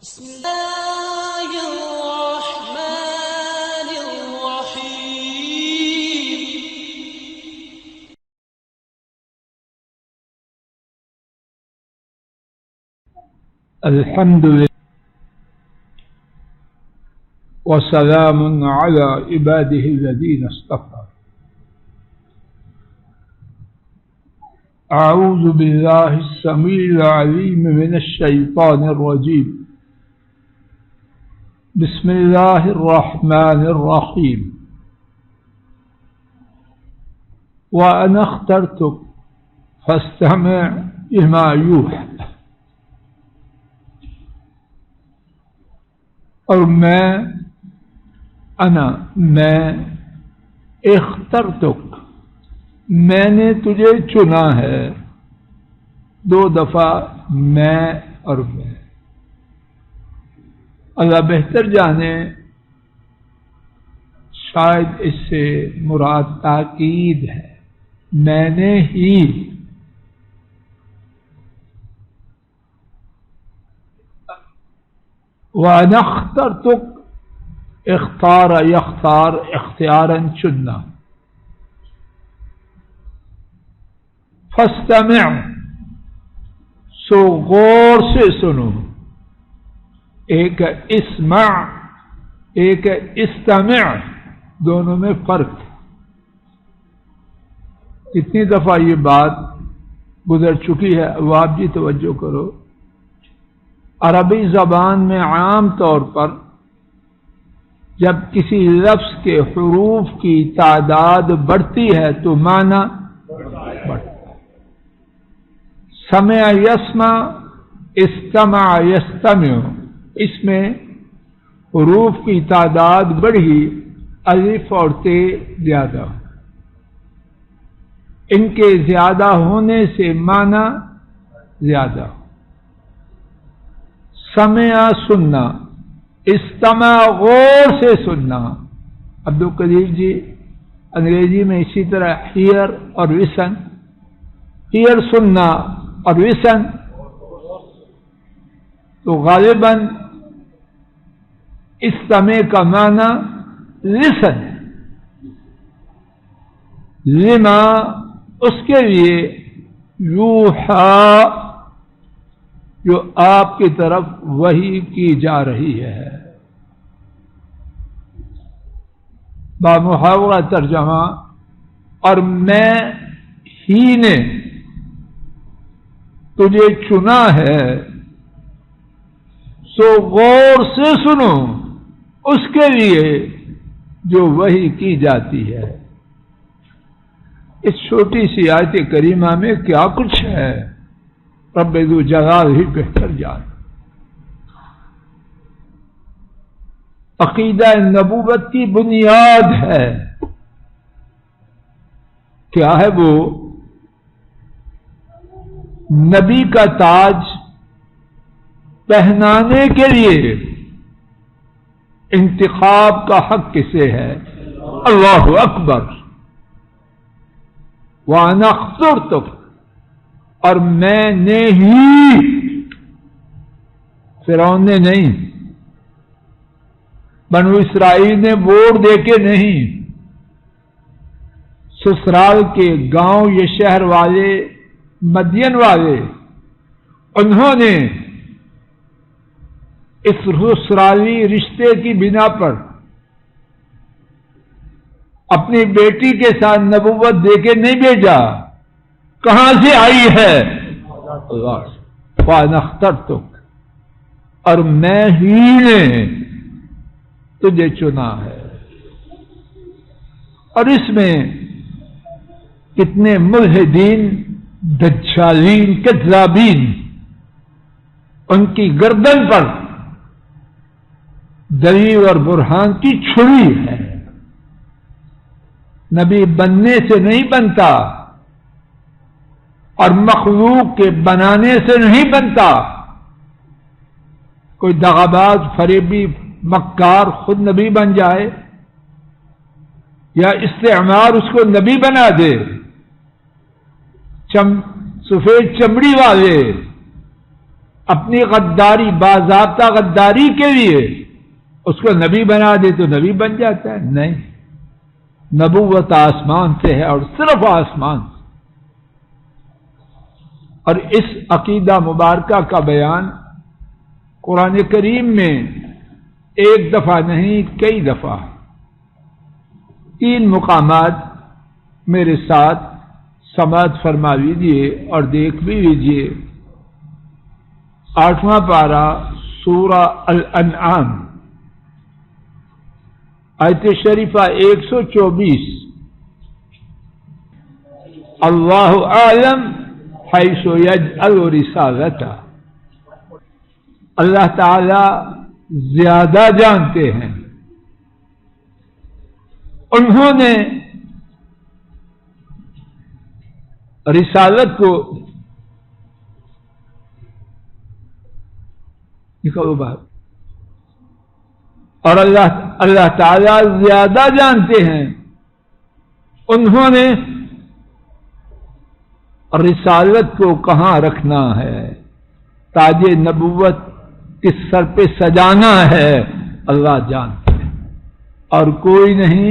بسم الله الرحمن الرحيم. الحمد لله وسلام على عباده الذين اصطفى. أعوذ بالله السميع العليم من الشيطان الرجيم. بسم الله الرحمن الرحيم. وأنا اخترتك فاستمع لما يوحى. اور میں اخترتک، میں نے تجھے چنا ہے. دو دفعہ میں اور میں. اللہ بہتر جانے، شاید اس سے مراد تاکید ہے. میں نے ہی. وَأَنَا اخْتَرْتُكَ، اختار یختار، اختیاراً چننا. فَاسْتَمِعْ، سو غور سے سنو. ایک ہے اسمع، ایک ہے استمع، دونوں میں فرق. کتنی دفعہ یہ بات گزر چکی ہے، اب آپ جی توجہ کرو. عربی زبان میں عام طور پر جب کسی لفظ کے حروف کی تعداد بڑھتی ہے تو معنی بڑھتا ہے. سمع یسمع، استمع یستمع، اس میں حروف کی تعداد بڑھی، الف اور تے زیادہ. ان کے زیادہ ہونے سے معنی زیادہ. سمع سننا، استمع غور سے سننا. عبدالقدیر جی انگریزی میں اسی طرح ہیئر اور لسن، ہیئر سننا اور لسن، تو غالباً استمع کا معنی لسن. لما اس کے لیے یوحا، جو آپ کی طرف وحی کی جا رہی ہے. بامحاورہ ترجمہ، اور میں ہی نے تجھے چنا ہے، سو غور سے سنو اس کے لیے جو وحی کی جاتی ہے. اس چھوٹی سی آیت کریمہ میں کیا کچھ ہے، رب ذو جلال ہی بہتر جان. عقیدہ نبوت کی بنیاد ہے. کیا ہے وہ؟ نبی کا تاج پہنانے کے لیے انتخاب کا حق کسے ہے؟ اللہ اکبر. وَأَنَا اخْتَرْتُكَ، اور میں نے ہی، فرعون نے نہیں، بنو اسرائیل نے ووٹ دے کے نہیں، سسرال کے گاؤں یہ شہر والے، مدین والے، انہوں نے اس سسرالی رشتے کی بنا پر اپنی بیٹی کے ساتھ نبوت دے کے نہیں بھیجا. کہاں سے آئی ہے؟ اللہ. وَأَنَا اخْتَرْتُكَ، اور میں ہی نے تجھے چنا ہے. اور اس میں کتنے ملحدین، دجالین، کذابین، ان کی گردن پر دلیل اور برہان کی چھری ہے. نبی بننے سے نہیں بنتا، اور مخلوق کے بنانے سے نہیں بنتا. کوئی دغاباز، فریبی، مکار خود نبی بن جائے، یا استعمار اس کو نبی بنا دے. سفید چمڑی والے اپنی غداری باضابطہ غداری کے لیے اس کو نبی بنا دے تو نبی بن جاتا ہے؟ نہیں، نبوت آسمان سے ہے اور صرف آسمان سے۔ اور اس عقیدہ مبارکہ کا بیان قرآن کریم میں ایک دفعہ نہیں کئی دفعہ، 3 مقامات میرے ساتھ سماعت فرما لیجیے اور دیکھ بھی لیجیے۔ 8واں پارہ سورہ الانعام آیت شریفہ 124، اللہ اعلم حیث یجعل رسالتہ، اللہ تعالی زیادہ جانتے ہیں انہوں نے رسالت کو نکالو باہر، اور اللہ تعالی زیادہ جانتے ہیں انہوں نے رسالت کو کہاں رکھنا ہے، تاج نبوت کس سر پہ سجانا ہے، اللہ جانتے ہیں اور کوئی نہیں۔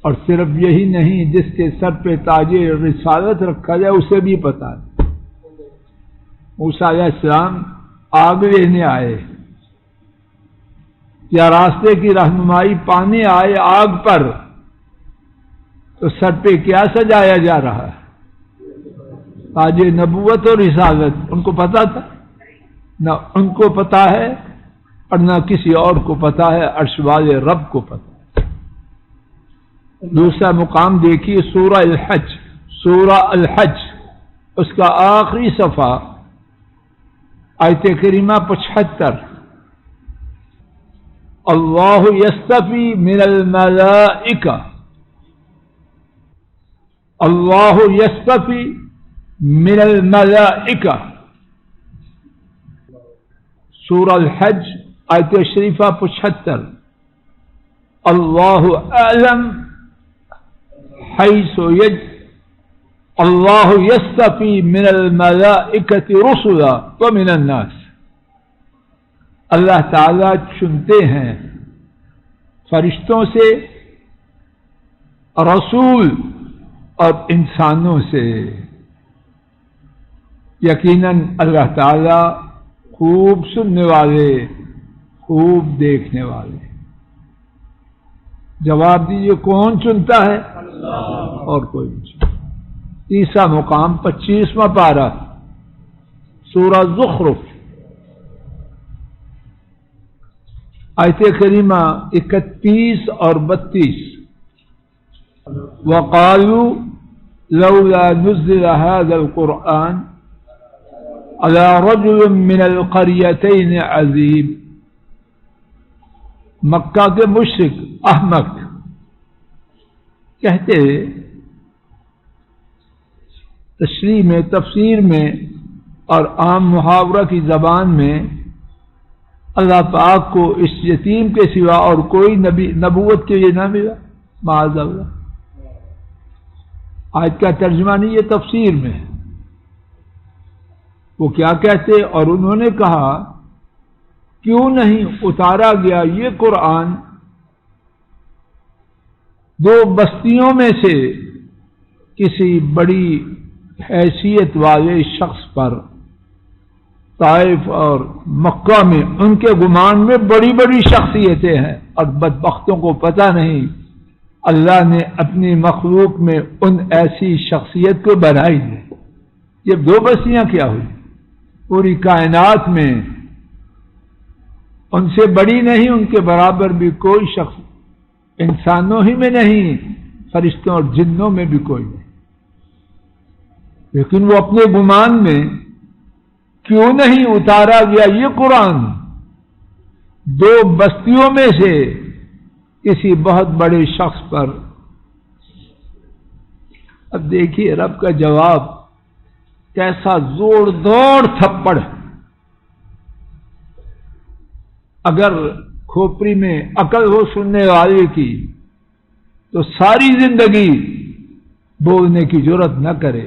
اور صرف یہی نہیں، جس کے سر پہ تاج رسالت رکھا جائے اسے بھی پتا ہے۔ موسیٰ علیہ السلام آگ لینے آئے یا راستے کی رہنمائی پانے آئے آگ پر، تو سر پہ کیا سجایا جا رہا ہے؟ تاج نبوت اور رسالت۔ ان کو پتا تھا؟ نہ ان کو پتا ہے اور نہ کسی اور کو پتا ہے، عرش والے رب کو پتا ہے۔ دوسرا مقام دیکھیے سورہ الحج، سورہ الحج اس کا آخری صفحہ آیت کریمہ 75، اللہ یستفی من الملائکہ، اللہ یستفی من الملائکہ، سورہ الحج آیت شریفہ 75، اللہ اعلم حیث اللہ یستفی من الملائکۃ رسلا ومن الناس، اللہ تعالی چنتے ہیں فرشتوں سے، رسول اور انسانوں سے۔ یقیناً اللہ تعالی خوب سننے والے، خوب دیکھنے والے۔ جواب دیجیے کون چنتا ہے؟ اور کوئی نہیں چنتا۔ تیسرا مقام 25واں پارہ سورہ زخرف آیت کریمہ 31 اور 32، وقالوا لولا نزل هذا القرآن على رجل من القريتين عظيم، مکہ کے مشرک احمق کہتے تشریح میں، تفسیر میں اور عام محاورہ کی زبان میں اللہ پاک کو اس یتیم کے سوا اور کوئی نبوت کے لیے نہ ملا، معاذ اللہ۔ آج کا ترجمہ نہیں، یہ تفسیر میں ہے۔ وہ کیا کہتے؟ اور انہوں نے کہا کیوں نہیں اتارا گیا یہ قرآن 2 بستیوں میں سے کسی بڑی حیثیت والے شخص پر، طائف اور مکہ میں ان کے گمان میں بڑی بڑی شخصیتیں ہیں اور بدبختوں کو پتہ نہیں اللہ نے اپنی مخلوق میں ان ایسی شخصیت کو بنائی ہے۔ یہ 2 بستیاں کیا ہوئی؟ پوری کائنات میں ان سے بڑی نہیں، ان کے برابر بھی کوئی شخص انسانوں ہی میں نہیں، فرشتوں اور جنوں میں بھی کوئی نہیں۔ لیکن وہ اپنے گمان میں کیوں نہیں اتارا گیا یہ قرآن 2 بستیوں میں سے کسی بہت بڑے شخص پر؟ اب دیکھیے رب کا جواب کیسا زوردار تھپڑ ہے۔ اگر کھوپڑی میں عقل ہو سننے والے کی تو ساری زندگی بولنے کی جرت نہ کرے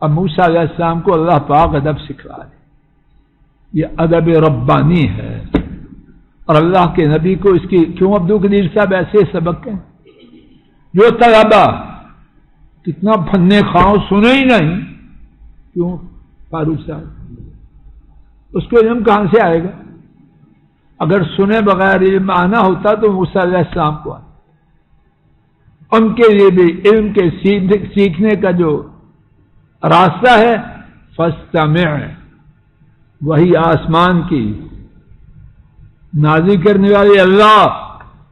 اب موسیٰ علیہ السلام کو اللہ پاک ادب سکھلا دے، یہ ادب ربانی ہے، اور اللہ کے نبی کو اس کی کیوں عبد القدیر صاحب ایسے سبق ہیں جو طلبا کتنا فن خواہ سنے ہی نہیں، کیوں فاروق صاحب اس کو علم کہاں سے آئے گا؟ اگر سنے بغیر علم آنا ہوتا تو موسیٰ علیہ السلام کو آنا۔ ان کے لیے بھی علم کے سیکھنے کا جو راستہ ہے فاستمع، وہی آسمان کی نازل کرنے والے اللہ،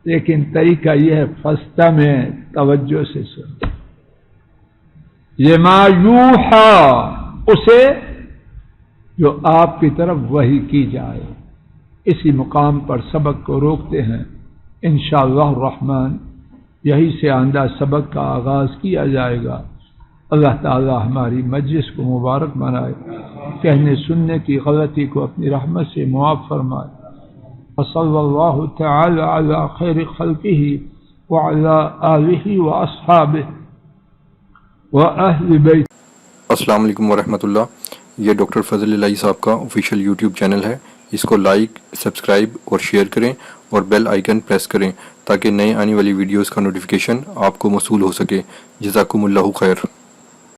لیکن طریقہ یہ ہے فاستمع، توجہ سے سن، لما یوحا، اسے جو آپ کی طرف وحی کی جائے۔ اسی مقام پر سبق کو روکتے ہیں، انشاءاللہ الرحمن یہی سے آئندہ سبق کا آغاز کیا جائے گا۔ اللہ تعالی ہماری مجلس کو مبارک بنائے، کہنے سننے کی غلطی کو اپنی رحمت سے معاف فرمائے۔ وصلی اللہ تعالی علی خیر خلقہ وعلی آلہ واصحابہ واہل بیت۔ السلام علیکم ورحمۃ اللہ۔ یہ ڈاکٹر فضل الہی صاحب کا آفیشیل یوٹیوب چینل ہے، اس کو لائک، سبسکرائب اور شیئر کریں اور بیل آئیکن پریس کریں تاکہ نئے آنے والی ویڈیوز کا نوٹیفیکیشن آپ کو موصول ہو سکے۔ جزاکم اللہ خیر۔